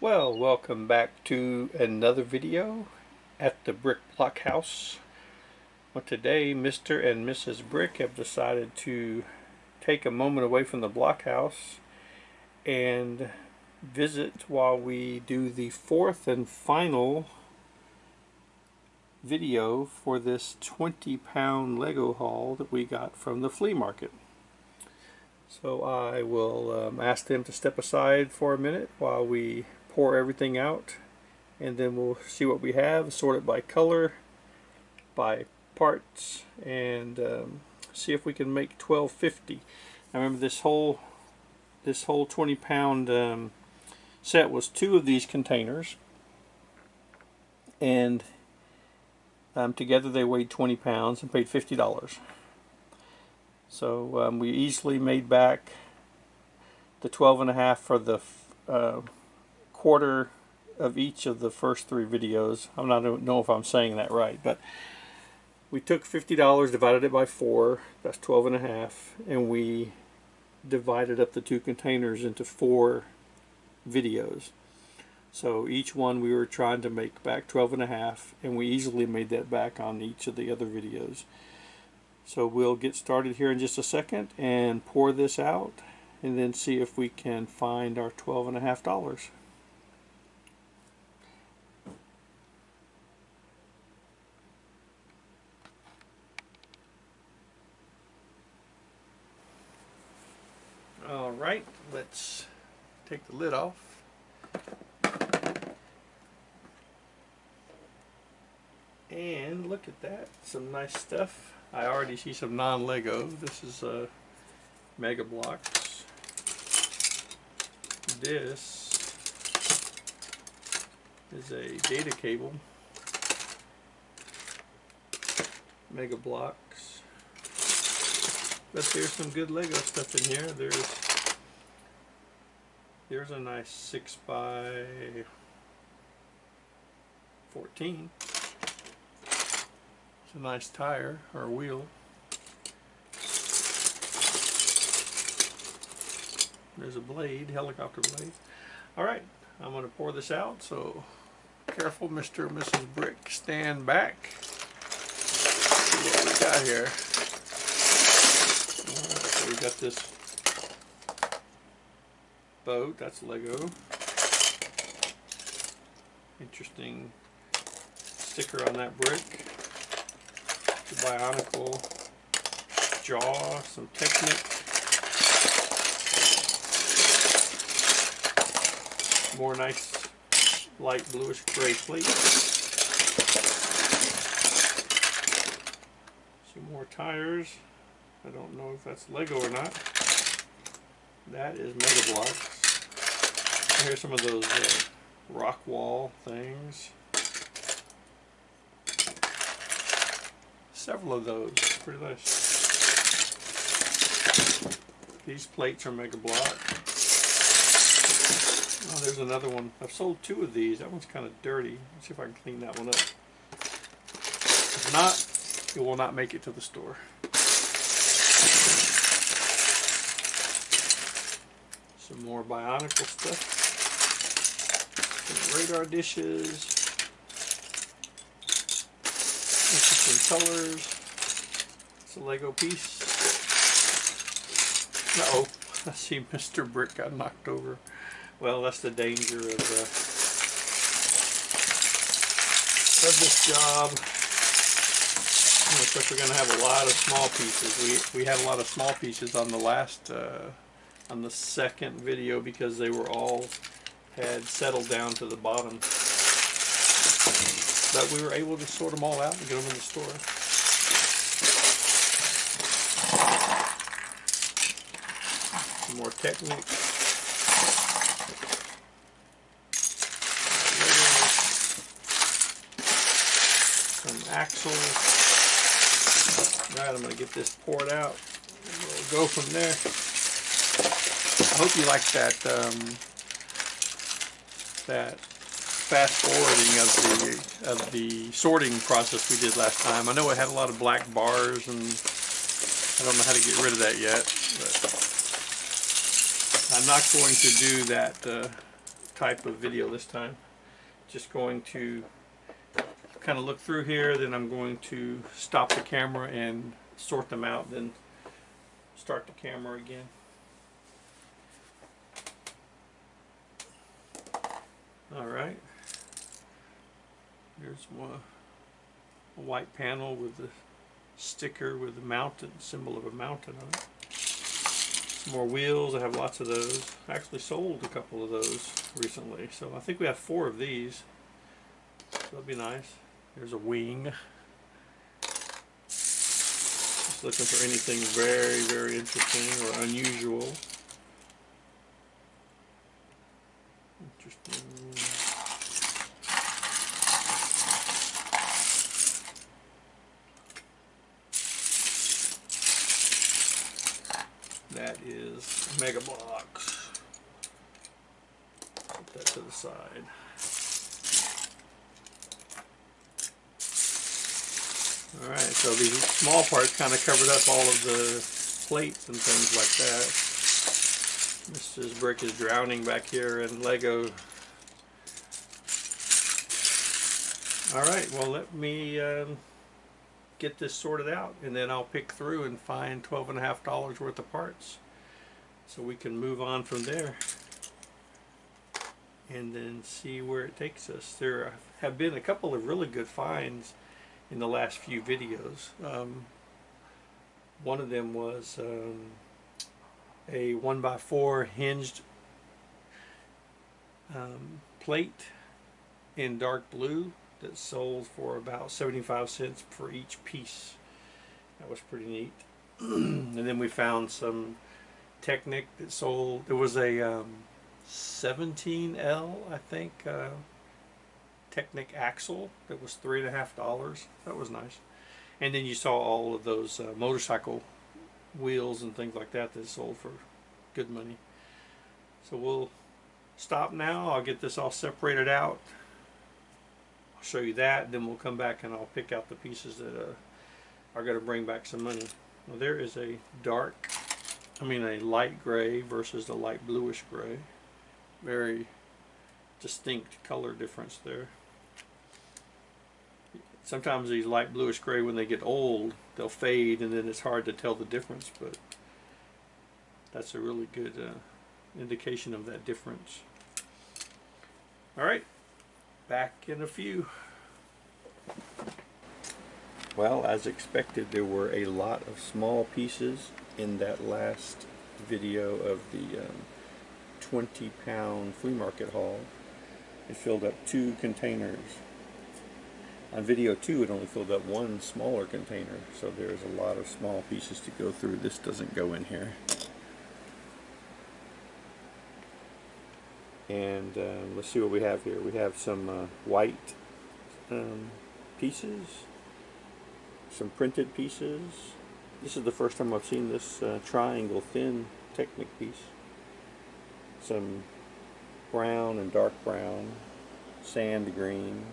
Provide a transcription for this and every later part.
Well, welcome back to another video at the Blockhouse. Well, today Mr. and Mrs. Brick have decided to take a moment away from the Blockhouse and visit while we do the fourth and final video for this 20-pound Lego haul that we got from the flea market. So I will ask them to step aside for a minute while we pour everything out, and then we'll see what we have, sort it by color, by parts, and see if we can make 1250. Now remember, this whole 20-pound set was 2 of these containers, and together they weighed 20 pounds and paid $50. So we easily made back the 12.5 for the quarter of each of the first 3 videos. I don't know if I'm saying that right, but we took $50, divided it by 4, that's 12.5, and we divided up the 2 containers into 4 videos. So each one we were trying to make back 12.5, and we easily made that back on each of the other videos. So we'll get started here in just a second and pour this out, and then see if we can find our $12.5. Alright, let's take the lid off. And look at that, some nice stuff. I already see some non-Lego. This is Mega Blocks. This is a data cable. Mega Blocks. But there's some good Lego stuff in here. There's a nice 6 by 14. It's a nice tire or wheel. There's a blade, helicopter blade. Alright, I'm going to pour this out, so careful, Mr. and Mrs. Brick, stand back. See what we got here. Alright, so we got this boat, that's Lego. Interesting sticker on that brick. The Bionicle jaw, some Technic. More nice light bluish gray plate. Some more tires. I don't know if that's Lego or not. That is Mega Blocks. Here's some of those rock wall things. Several of those. Pretty nice. These plates are Mega Block. Oh, there's another one. I've sold 2 of these. That one's kind of dirty. Let's see if I can clean that one up. If not, it will not make it to the store. Some more Bionicle stuff. Some radar dishes. Interesting colors. It's a Lego piece. Uh-oh. I see Mr. Brick got knocked over. Well, that's the danger of this job. Looks like we're going to have a lot of small pieces. We had a lot of small pieces on the last, on the second video, because they were all had settled down to the bottom. But we were able to sort them all out and get them in the store. Some more Technic. Some axles. Alright, I'm going to get this poured out. We'll go from there. I hope you like that that fast forwarding of the sorting process we did last time. I know it had a lot of black bars, and I don't know how to get rid of that yet. But I'm not going to do that type of video this time. Just going to kind of look through here, then I'm going to stop the camera and sort them out, then start the camera again. Alright, here's a white panel with the sticker with the mountain, symbol of a mountain on it. Some more wheels, I have lots of those. I actually sold a couple of those recently, so I think we have 4 of these. So that'll be nice. There's a wing. Just looking for anything very, very interesting or unusual. Interesting. That is Mega Box. Put that to the side. Alright, so these small parts kind of covered up all of the plates and things like that. Mrs. Brick is drowning back here in Lego. Alright, well, let me get this sorted out, and then I'll pick through and find $12.50 worth of parts, so we can move on from there and then see where it takes us. There have been a couple of really good finds in the last few videos. One of them was a 1x4 hinged plate in dark blue that sold for about 75 cents for each piece. That was pretty neat. And then we found some Technic that sold. There was a 17L, I think, Technic axle that was $3.50. That was nice. And then you saw all of those motorcycle wheels and things like that that sold for good money. So we'll stop now. I'll get this all separated out. I'll show you that, then we'll come back and I'll pick out the pieces that are going to bring back some money. Well, there is a a light gray versus the light bluish gray. Very distinct color difference there. Sometimes these light bluish gray, when they get old, they'll fade and then it's hard to tell the difference, but that's a really good indication of that difference. Alright, back in a few. Well, as expected, there were a lot of small pieces in that last video of the 20-pound flea market haul. It filled up 2 containers. On video 2, it only filled up 1 smaller container, so there's a lot of small pieces to go through. This doesn't go in here. And let's see what we have here. We have some white pieces, some printed pieces. This is the first time I've seen this triangle thin Technic piece. Some brown and dark brown, sand green,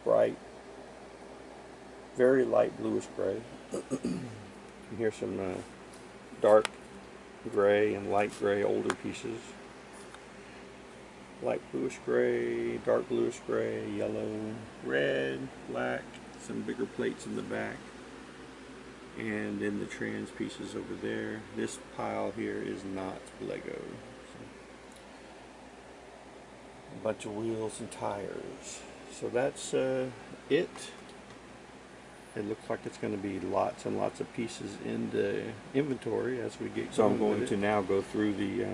bright, very light bluish gray. And here's some dark gray and light gray older pieces. Light bluish gray, dark bluish gray, yellow, red, black, some bigger plates in the back, and then the trans pieces over there. This pile here is not Lego. A bunch of wheels and tires. So that's it. It looks like it's going to be lots and lots of pieces in the inventory as we get going. So I'm going to now go through the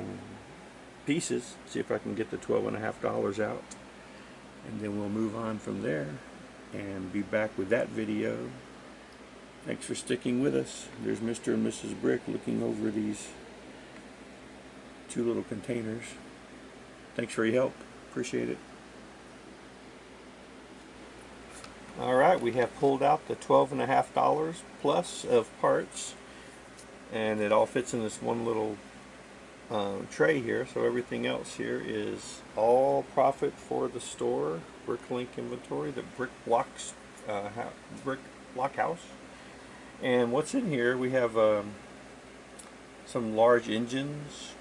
pieces, see if I can get the $12.50 out, and then we'll move on from there and be back with that video. Thanks for sticking with us. There's Mr. and Mrs. Brick looking over these 2 little containers. Thanks for your help. Appreciate it. Alright, we have pulled out the $12.50 plus of parts, and it all fits in this one little tray here. So everything else here is all profit for the store. Bricklink inventory, the Blockhouse. And what's in here, we have some large engines,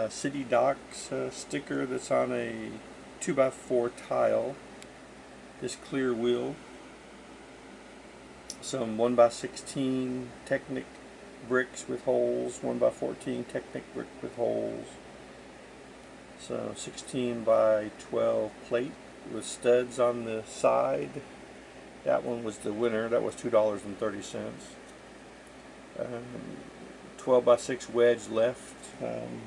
City Docks sticker that's on a 2x4 tile. This clear wheel. Some 1x16 Technic bricks with holes. 1x14 Technic brick with holes. So 16 by 12 plate with studs on the side. That one was the winner. That was $2.30. 12 by 6 wedge left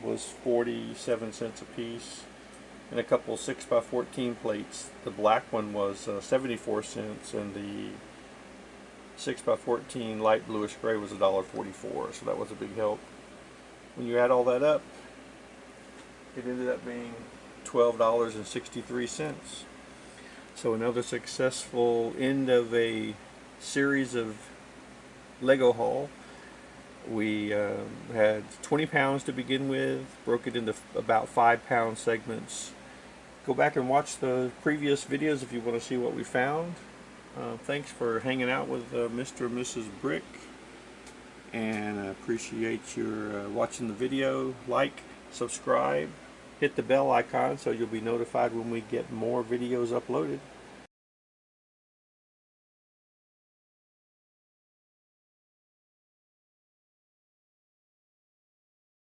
was 47 cents a piece, and a couple 6 by 14 plates. The black one was 74 cents, and the 6 by 14 light bluish gray was $1.44. So that was a big help. When you add all that up, it ended up being $12.63. So another successful end of a series of Lego haul. We had 20 pounds to begin with, broke it into about 5-pound segments. Go back and watch the previous videos if you want to see what we found. Thanks for hanging out with Mr. and Mrs. Brick, and I appreciate your watching the video. Like, subscribe, hit the bell icon so you'll be notified when we get more videos uploaded.